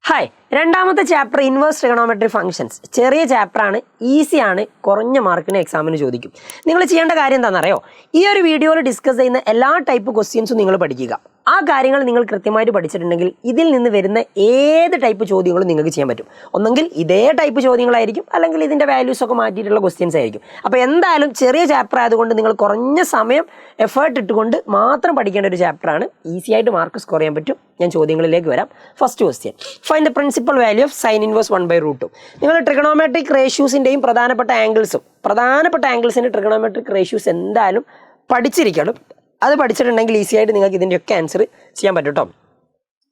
Hi, രണ്ടാമത്തെ chapter inverse trigonometry functions. ചെറിയ ചാപ്റ്ററാണ്, ഈസിയാണ്, കുറഞ്ഞ മാർക്കിന് എക്സാമിന് ചോദിക്കും. നിങ്ങൾ ചെയ്യേണ്ട കാര്യം എന്താണെന്നറിയോ? ഈ ഒരു വീഡിയോയിൽ ഡിസ്കസ് ചെയ്യുന്ന എല്ലാ ടൈപ്പ് ക്വസ്റ്റ്യൻസും നിങ്ങൾ പഠിക്കുക. ആ കാര്യങ്ങൾ നിങ്ങൾ കൃത്യമായിട്ട് പഠിച്ചിട്ടുണ്ടെങ്കിൽ ഇതിൽ നിന്ന് വരുന്ന ഏത് ടൈപ്പ് ചോദ്യങ്ങളും നിങ്ങൾക്ക് ചെയ്യാൻ പറ്റും. ഒന്നെങ്കിൽ ഇതേ ടൈപ്പ് ചോദ്യങ്ങളായിരിക്കും, അല്ലെങ്കിൽ ഇതിൻ്റെ വാല്യൂസ് ഒക്കെ മാറ്റിയിട്ടുള്ള ക്വസ്റ്റ്യൻസ് ആയിരിക്കും. അപ്പോൾ എന്തായാലും ചെറിയ ചാപ്റ്റർ ആയതുകൊണ്ട് നിങ്ങൾ കുറഞ്ഞ സമയം എഫേർട്ട് ഇട്ടുകൊണ്ട് മാത്രം പഠിക്കേണ്ട ഒരു ചാപ്റ്ററാണ്. ഈസി ആയിട്ട് മാർക്ക് സ്കോർ ചെയ്യാൻ പറ്റും. ഞാൻ ചോദ്യങ്ങളിലേക്ക് വരാം. First question, find the principal value of sine inverse 1/√2. നിങ്ങൾ ട്രിഗണോമെട്രിക് റേഷ്യൂസിൻ്റെയും പ്രധാനപ്പെട്ട ആംഗിൾസിൻ്റെ ട്രിഗണോമെട്രിക് റേഷ്യൂസ് എന്തായാലും പഠിച്ചിരിക്കണം. അത് പഠിച്ചിട്ടുണ്ടെങ്കിൽ ഈസി ആയിട്ട് നിങ്ങൾക്ക് ഇതിൻ്റെയൊക്കെ ആൻസർ ചെയ്യാൻ പറ്റും കേട്ടോ.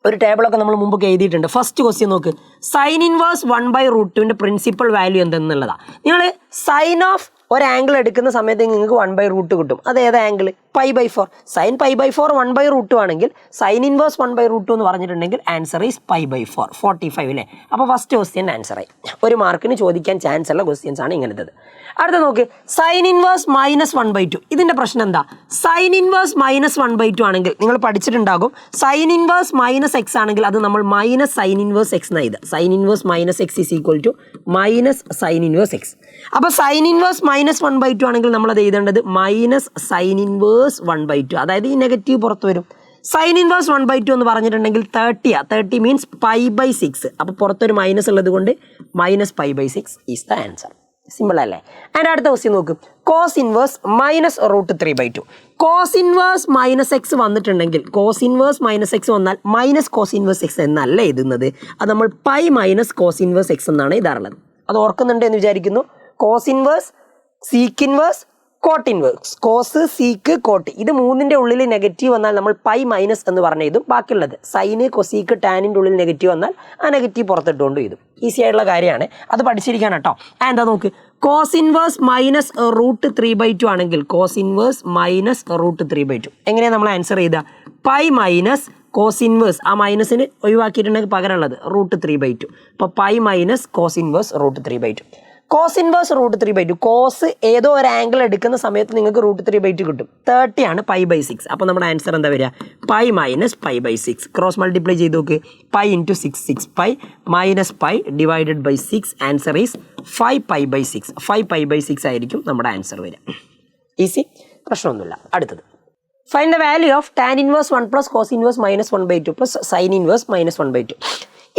ഒരു ടേബിളൊക്കെ നമ്മൾ മുമ്പ് എഴുതിയിട്ടുണ്ട്. ഫസ്റ്റ് ക്വസ്റ്റ്യൻ നോക്ക്, സൈൻ ഇൻവേഴ്സ് 1/√2ൻ്റെ പ്രിൻസിപ്പൽ വാല്യൂ എന്തെന്നുള്ളതാണ്. നിങ്ങൾ സൈൻ ഓഫ് ഒരു ആംഗിൾ എടുക്കുന്ന സമയത്ത് നിങ്ങൾക്ക് 1/√2 കിട്ടും. അത് ഏത് ആംഗിൾ? π/4. സൈൻ π/4 1/√2 ആണെങ്കിൽ സൈൻ ഇൻവേഴ്സ് 1/√2 എന്ന് പറഞ്ഞിട്ടുണ്ടെങ്കിൽ ആൻസർ ഈസ് π/4, 45 അല്ലേ. അപ്പോൾ ഫസ്റ്റ് ക്വസ്റ്റ്യൻ ആൻസറായി. ഒരു മാർക്കിന് ചോദിക്കാൻ ചാൻസ് ഉള്ള ക്വസ്റ്റ്യൻസ് ആണ് ഇങ്ങനത്തത്. അടുത്ത നോക്ക്, സൈൻ ഇൻവേഴ്സ് -1/2. ഇതിൻ്റെ പ്രശ്നം എന്താ? സൈൻ ഇൻവേഴ്സ് -1/2 ആണെങ്കിൽ നിങ്ങൾ പഠിച്ചിട്ടുണ്ടാകും. സൈൻ ഇൻവേഴ്സ് -x ആണെങ്കിൽ അത് നമ്മൾ മൈനസ് സൈൻ ഇൻവേഴ്സ് x എന്നാണ്. Sine inverse -x is equal to minus sine inverse x. അപ്പോൾ സൈൻ ഇൻവേഴ്സ് -1/2 ആണെങ്കിൽ നമ്മൾ അത് എഴുതേണ്ടത് മൈനസ് സൈൻ ഇൻവേഴ്സ് 1/2. അതായത് ഈ നെഗറ്റീവ് പുറത്ത് വരും. സൈൻ ഇൻവേഴ്സ് 1/2 എന്ന് പറഞ്ഞിട്ടുണ്ടെങ്കിൽ 30 മീൻസ് π/6. അപ്പോൾ പുറത്തൊരു മൈനസ് ഉള്ളത് കൊണ്ട് minus π/6 is the answer. Simple അല്ലേ? അതിൻ്റെ അടുത്ത ക്വസ്റ്റ്യൻ നോക്കും, cos inverse -√3/2. Cos inverse -x വന്നിട്ടുണ്ടെങ്കിൽ കോസ് ഇൻവേഴ്സ് -x വന്നാൽ മൈനസ് കോസ് ഇൻവേഴ്സ് x എന്നല്ല എഴുതുന്നത്. അത് നമ്മൾ π മൈനസ് കോസ് ഇൻവേഴ്സ് x എന്നാണ് എഴുതാറുള്ളത്. അത് ഓർക്കുന്നുണ്ട് എന്ന് വിചാരിക്കുന്നു. Cos inverse, sec inverse, cot inverse. Cos, sec, cot, ഇത് മൂന്നിൻ്റെ ഉള്ളിൽ നെഗറ്റീവ് വന്നാൽ നമ്മൾ π മൈനസ് എന്ന് പറഞ്ഞ ഇതും. ബാക്കിയുള്ളത് സൈന്, കൊസീക്ക്, ടാനിൻ്റെ ഉള്ളിൽ നെഗറ്റീവ് വന്നാൽ ആ നെഗറ്റീവ് പുറത്തിട്ടുകൊണ്ട് ഇതും. ഈസി ആയിട്ടുള്ള കാര്യമാണ്, അത് പഠിച്ചിരിക്കാൻ കേട്ടോ. എന്താ നോക്ക്, കോസ് ഇൻവേഴ്സ് -√3/2 ആണെങ്കിൽ കോസ് ഇൻവേഴ്സ് -√3/2 എങ്ങനെയാണ് നമ്മൾ ആൻസർ ചെയ്താൽ π മൈനസ് കോസ് ഇൻവേഴ്സ്, ആ മൈനസിന് ഒഴിവാക്കിയിട്ടുണ്ടെങ്കിൽ പകരമുള്ളത് √3/2. അപ്പോൾ π minus cos inverse √3/2. Cos inverse √3/2. Cos ഏതോ ഒരു ആംഗിൾ എടുക്കുന്ന സമയത്ത് നിങ്ങൾക്ക് √3/2 കിട്ടും. 30 ആണ് π/6. അപ്പോൾ നമ്മുടെ ആൻസർ എന്താ വരിക? π മൈനസ് π/6. ക്രോസ് മൾട്ടിപ്ലൈ ചെയ്ത് നോക്ക്. π × 6, 6π minus π divided by 6. Answer is 5π/6. 5π/6 ആയിരിക്കും നമ്മുടെ ആൻസർ വരിക. ഈസി, പ്രശ്നമൊന്നുമില്ല. അടുത്തത്, find the value of tan inverse 1 plus cos inverse -1/2 plus sine inverse -1/2.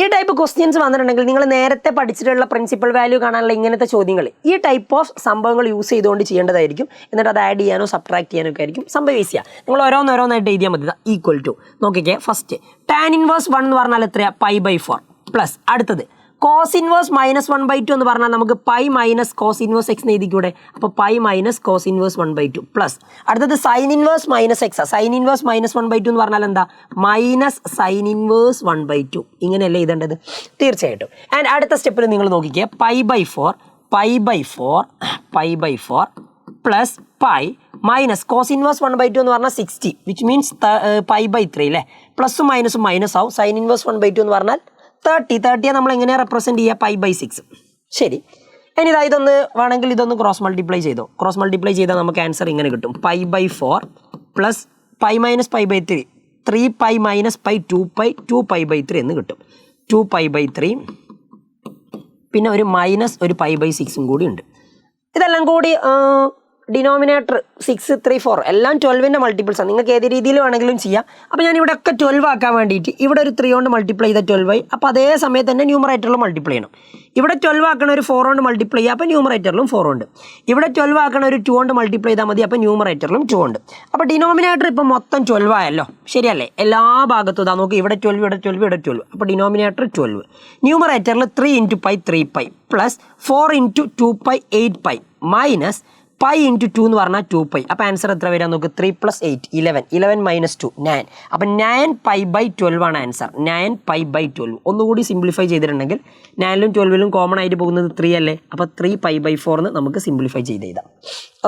ഈ ടൈപ്പ് ക്വസ്റ്റ്യൻസ് വന്നിട്ടുണ്ടെങ്കിൽ നിങ്ങൾ നേരത്തെ പഠിച്ചിട്ടുള്ള പ്രിൻസിപ്പൽ വാല്യൂ കാണാനുള്ള ഇങ്ങനത്തെ ചോദ്യങ്ങൾ ഈ ടൈപ്പ് ഓഫ് സംഭവങ്ങൾ യൂസ് ചെയ്തുകൊണ്ട് ചെയ്യേണ്ടതായിരിക്കും. എന്നിട്ട് അത് ആഡ് ചെയ്യാനോ സബ്ട്രാക്ട് ചെയ്യാനോ ഒക്കെ ആയിരിക്കും. സംഭവം ഈസിയാണ്. നിങ്ങൾ ഓരോന്നായിട്ട് എഴുതിയാൽ മതി. ഈക്വൽ ടു നോക്കിക്കേ. ഫസ്റ്റ് ടാൻ ഇൻവേഴ്സ് 1 എന്ന് പറഞ്ഞാൽ എത്രയാണ്? π/4 പ്ലസ് അടുത്തത് കോസ് ഇൻവേഴ്സ് -1/2 എന്ന് പറഞ്ഞാൽ നമുക്ക് π മൈനസ് കോസ് ഇൻവേഴ്സ് x എന്ന് എഴുതിക്കൂടെ. അപ്പോൾ π മൈനസ് കോസ് ഇൻവേഴ്സ് 1/2 പ്ലസ് അടുത്തത് sign inverse -x. Sign inverse -1/2 എന്ന് പറഞ്ഞാൽ എന്താ? Minus sine inverse 1/2. ഇങ്ങനെയല്ലേ എഴുതേണ്ടത്? തീർച്ചയായിട്ടും. ആൻഡ് അടുത്ത സ്റ്റെപ്പിൽ നിങ്ങൾ നോക്കിക്കേ. π/4 പ്ലസ് π മൈനസ് കോസ് ഇൻവേഴ്സ് 1/2 എന്ന് പറഞ്ഞാൽ 60 വിച്ച് മീൻസ് π/3 അല്ലേ. പ്ലസും മൈനസും മൈനസ് ആവും. സൈൻ ഇൻവേഴ്സ് 1/2 എന്ന് പറഞ്ഞാൽ 30 നമ്മൾ എങ്ങനെയാണ് റെപ്രസെൻറ്റ് ചെയ്യുക? π/6. ശരി, ഇനി ഇതൊന്ന് വേണമെങ്കിൽ ഇതൊന്ന് ക്രോസ് മൾട്ടിപ്ലൈ ചെയ്തോ. ക്രോസ് മൾട്ടിപ്ലൈ ചെയ്താൽ നമുക്ക് ആൻസർ ഇങ്ങനെ കിട്ടും. π/4 പ്ലസ് π മൈനസ് π/3, 3π മൈനസ് π 2π 2π/3 എന്ന് കിട്ടും. 2π/3 പിന്നെ ഒരു മൈനസ് ഒരു π/6 കൂടി ഉണ്ട്. ഇതെല്ലാം കൂടി ഡിനോമിനേറ്റർ 6, 3, 4 എല്ലാം 12ൻ്റെ മൾട്ടിപ്പിൾസ് ആണ്. നിങ്ങൾക്ക് ഏത് രീതിയിൽ വേണമെങ്കിലും ചെയ്യാം. അപ്പോൾ ഞാൻ ഇവിടെ ഒക്കെ 12 ആക്കാൻ വേണ്ടിയിട്ട് ഇവിടെ ഒരു 3 കൊണ്ട് മൾട്ടിപ്ലൈ ചെയ്താൽ 12 ആയി. അപ്പോൾ അതേ സമയത്ത് തന്നെ ന്യൂമറേറ്ററിൽ മൾട്ടിപ്ലൈ ചെയ്യണം. ഇവിടെ 12 ആക്കണ ഒരു 4 കൊണ്ട് മൾട്ടിപ്ലൈ ചെയ്യുക, അപ്പോൾ ന്യൂമറേറ്ററിലും 4 ഉണ്ട്. ഇവിടെ 12 ആക്കണ ഒരു 2 കൊണ്ട് മൾട്ടിപ്ലൈ ചെയ്താൽ മതി, അപ്പോൾ ന്യൂമറേറ്ററിലും 2 ഉണ്ട്. അപ്പോൾ ഡിനോമിനേറ്റർ ഇപ്പോൾ മൊത്തം 12 ആയല്ലോ, ശരിയല്ലേ? എല്ലാ ഭാഗത്തും ഇതാ നോക്കി, ഇവിടെ 12, ഇവിടെ 12, ഇവിടെ 12. അപ്പോൾ ഡിനോമിനേറ്റർ 12. ന്യൂമറേറ്ററിൽ 3 × π 3π പ്ലസ് 4 × 2π 8π മൈനസ് π × 2 എന്ന് പറഞ്ഞാൽ 2π. അപ്പോൾ ആൻസർ എത്ര വരാൻ നോക്ക്? 3 + 8 11, 11 - 2 9. അപ്പോൾ 9π/12 ആണ് ആൻസർ. 9π/12. ഒന്നുകൂടി സിംപ്ലിഫൈ ചെയ്തിട്ടുണ്ടെങ്കിൽ 9ലും 12ലും കോമൺ ആയിട്ട് പോകുന്നത് 3 അല്ലേ. അപ്പോൾ 3π/4 എന്ന് നമുക്ക് സിംപ്ലിഫൈ ചെയ്ത് എഴുതാം.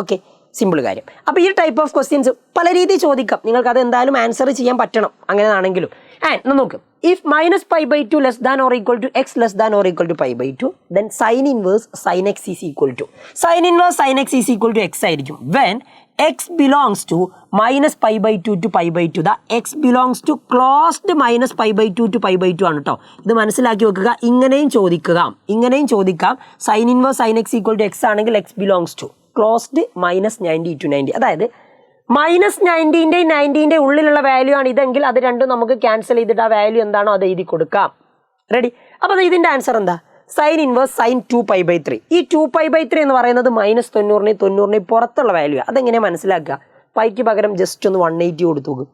ഓക്കെ, സിമ്പിൾ കാര്യം. അപ്പോൾ ഈ ടൈപ്പ് ഓഫ് ക്വസ്റ്റ്യൻസ് പല രീതിയിൽ ചോദിക്കാം. നിങ്ങൾക്ക് അത് എന്തായാലും ആൻസർ ചെയ്യാൻ പറ്റണം അങ്ങനെയാണെങ്കിലും. ആൻഡ് നോക്ക്, if -π/2 less than or equal to x less than or equal to π/2, then sin inverse sin x is equal to sin x is equal to x ആയിരിക്കും when x belongs to minus pi by 2 to pi by 2. ദാ x belongs to closed minus pi by 2 to pi by 2 ആണ് കേട്ടോ. ഇത് മനസ്സിലാക്കി വെക്കുക. ഇങ്ങനെയും ചോദിക്കാം sin inverse sin x equal to x ആണെങ്കിൽ x belongs to closed minus 90 to 90. അതായത് മൈനസ് 90ൻ്റെയും 90ൻ്റെ ഉള്ളിലുള്ള വാല്യൂ ആണ് ഇതെങ്കിൽ അത് രണ്ടും നമുക്ക് ക്യാൻസൽ ചെയ്തിട്ട് ആ വാല്യൂ എന്താണോ അത് എഴുതി കൊടുക്കാം. റെഡി? അപ്പോൾ ഇതിൻ്റെ ആൻസർ എന്താ? Sine inverse sine 2π/3. ഈ 2π/3 എന്ന് പറയുന്നത് മൈനസ് 90 പുറത്തുള്ള വാല്യൂ. അതെങ്ങനെയാണ് മനസ്സിലാക്കുക? പൈക്ക് പകരം ജസ്റ്റ് ഒന്ന് 180 കൊടുത്തു നോക്കും.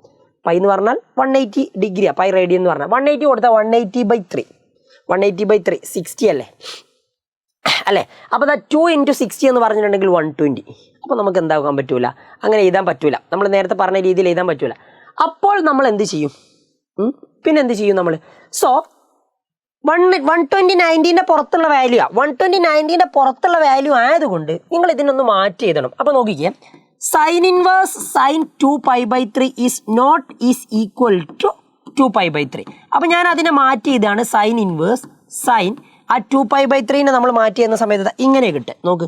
പൈ എന്ന് പറഞ്ഞാൽ 180 ഡിഗ്രിയാണ്. പൈ റേഡിയൻ എന്ന് പറഞ്ഞാൽ 180 കൊടുത്താൽ 180/3 60 അല്ലേ? അപ്പോൾ 2 × 60 എന്ന് പറഞ്ഞിട്ടുണ്ടെങ്കിൽ 120. അപ്പോൾ നമുക്ക് എന്താക്കാൻ പറ്റൂല, അങ്ങനെ എഴുതാൻ പറ്റൂല. നമ്മൾ നേരത്തെ പറഞ്ഞ രീതിയിൽ എഴുതാൻ പറ്റൂല. അപ്പോൾ നമ്മൾ എന്ത് ചെയ്യും? പിന്നെ എന്ത് ചെയ്യും നമ്മൾ? സോ 120 90ൻ്റെ പുറത്തുള്ള വാല്യൂ 120 90ൻ്റെ പുറത്തുള്ള വാല്യൂ ആയതുകൊണ്ട് നിങ്ങൾ ഇതിനൊന്ന് മാറ്റി എഴുതണം. അപ്പോൾ നോക്കിക്കേ, sine inverse sine 2π/3 is equal to 2π/3. അപ്പോൾ ഞാൻ അതിനെ മാറ്റി ഇതാണ് സൈൻ ഇൻവേഴ്സ് സൈൻ ആ 2π/3നെ നമ്മൾ മാറ്റി ചെയ്യുന്ന സമയത്ത് ഇങ്ങനെ കിട്ടും. നോക്ക്,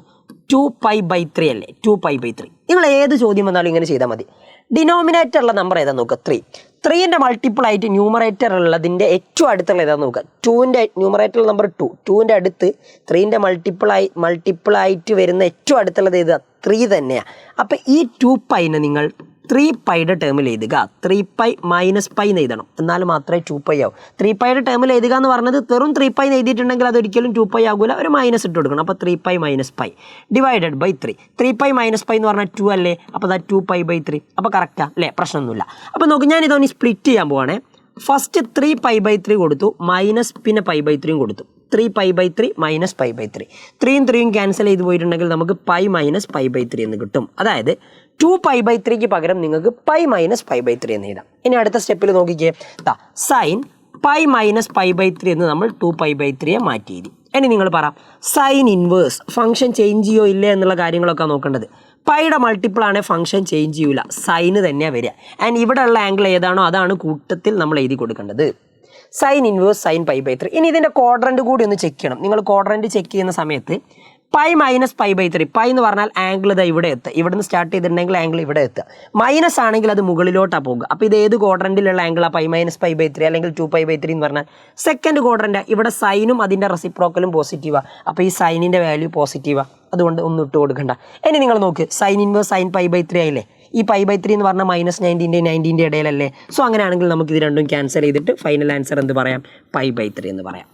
2π/3 അല്ലേ? 2π/3. നിങ്ങൾ ഏത് ചോദ്യം വന്നാലും ഇങ്ങനെ ചെയ്താൽ മതി. ഡിനോമിനേറ്ററുള്ള നമ്പർ ഏതാ നോക്കുക? 3ൻ്റെ മൾട്ടിപ്പിൾ ആയിട്ട് ന്യൂമറേറ്റർ ഉള്ളതിൻ്റെ ഏറ്റവും അടുത്തുള്ള ഏതാ നോക്കുക? 2ൻ്റെ ന്യൂമറേറ്റർ നമ്പർ 2ൻ്റെ അടുത്ത് 3ൻ്റെ മൾട്ടിപ്പിൾ ആയിട്ട് വരുന്ന ഏറ്റവും അടുത്തുള്ളത് ഏതാ? 3 തന്നെയാണ്. അപ്പോൾ ഈ 2πനെ നിങ്ങൾ 3πയുടെ ടേമിൽ എഴുതുക. 3π മൈനസ് പൈ എന്ന് എഴുതണം, എന്നാൽ മാത്രമേ 2π ആവും. 3πയുടെ ടേമിൽ എഴുതുക എന്ന് പറഞ്ഞത് വെറും 3π എന്ന് എഴുതിയിട്ടുണ്ടെങ്കിൽ അതൊരിക്കലും 2π ആകില്ല, ഒരു മൈനസ് ഇട്ട് കൊടുക്കണം. അപ്പോൾ 3π minus pi divided by 3. 3π minus pi എന്ന് പറഞ്ഞാൽ 2 അല്ലേ? അപ്പോൾ അത് 2π/3. അപ്പോൾ കറക്റ്റാ അല്ലേ? പ്രശ്നമൊന്നുമില്ല. അപ്പോൾ നോക്ക്, ഞാൻ ഇതൊന്ന് സ്പ്ലിറ്റ് ചെയ്യാൻ പോവാണേ. ഫസ്റ്റ് 3π/3 കൊടുത്തു, മൈനസ് പിന്നെ π/3 കൊടുത്തു. 3π/3 മൈനസ് π/3. 3യും 3യും ക്യാൻസൽ ചെയ്ത് പോയിട്ടുണ്ടെങ്കിൽ നമുക്ക് പൈ മൈനസ് π/3 എന്ന് കിട്ടും. അതായത് 2π/3ക്ക് പകരം നിങ്ങൾക്ക് പൈ മൈനസ് π/3 എന്ന് എഴുതാം. ഇനി അടുത്ത സ്റ്റെപ്പിൽ നോക്കിക്കേ, സൈൻ പൈ മൈനസ് π/3 എന്ന് നമ്മൾ 2π/3യെ മാറ്റി എഴുതി. ഇനി നിങ്ങൾ പറ, സൈൻ ഇൻവേഴ്സ് ഫംഗ്ഷൻ ചേഞ്ച് ചെയ്യോ ഇല്ലേ എന്നുള്ള കാര്യങ്ങളൊക്കെ നോക്കേണ്ടത്. പൈയുടെ മൾട്ടിപ്പിൾ ആണെങ്കിൽ ഫംഗ്ഷൻ ചേഞ്ച് ചെയ്യൂല, സൈന് തന്നെയാണ് വരിക. ആൻഡ് ഇവിടെ ഉള്ള ആംഗിൾ ഏതാണോ അതാണ് കൂട്ടത്തിൽ നമ്മൾ എഴുതി കൊടുക്കേണ്ടത്. Sine inverse sine π/3. ഇനി ഇതിൻ്റെ ക്വാഡ്രൻറ്റ് കൂടി ഒന്ന് ചെക്ക് ചെയ്യണം. നിങ്ങൾ ക്വാഡ്രൻറ്റ് ചെക്ക് ചെയ്യുന്ന സമയത്ത് പൈ മൈനസ് π/3, പൈ എന്ന് പറഞ്ഞാൽ ആംഗിൾ ഇതാ ഇവിടെ എത്തുക. ഇവിടെ നിന്ന് സ്റ്റാർട്ട് ചെയ്തിട്ടുണ്ടെങ്കിൽ ആംഗിൾ ഇവിടെ എത്തുക. മൈനസ് ആണെങ്കിൽ അത് മുകളിലോട്ടാണ് പോകുക. അപ്പോൾ ഇത് ഏത് ക്വാഡ്രൻറ്റിലുള്ള ആംഗിളാണ്? പൈ മൈനസ് π/3 അല്ലെങ്കിൽ 2π/3 എന്ന് പറഞ്ഞാൽ സെക്കൻഡ് ക്വാഡ്രൻറ്റാണ്. ഇവിടെ സൈനും അതിൻ്റെ റെസിപ്രോക്കലും പോസിറ്റീവാണ്. അപ്പോൾ ഈ സൈനിൻ്റെ വാല്യൂ പോസിറ്റീവാണ്, അതുകൊണ്ട് ഒന്നും ഇട്ട് കൊടുക്കണ്ട. ഇനി നിങ്ങൾ നോക്ക്, സൈൻ ഇൻവേഴ്സ് സൈൻ π/3 ആയില്ലേ? ഈ π/3 എന്ന് പറഞ്ഞാൽ മൈനസ് 90ൻ്റെ ഇടയിലല്ലേ? സോ അങ്ങനെയാണെങ്കിൽ നമുക്ക് ഇത് രണ്ടും ക്യാൻസൽ ചെയ്തിട്ട് ഫൈനൽ ആൻസർ എന്ത് പറയാം? π/3 എന്ന് പറയാം.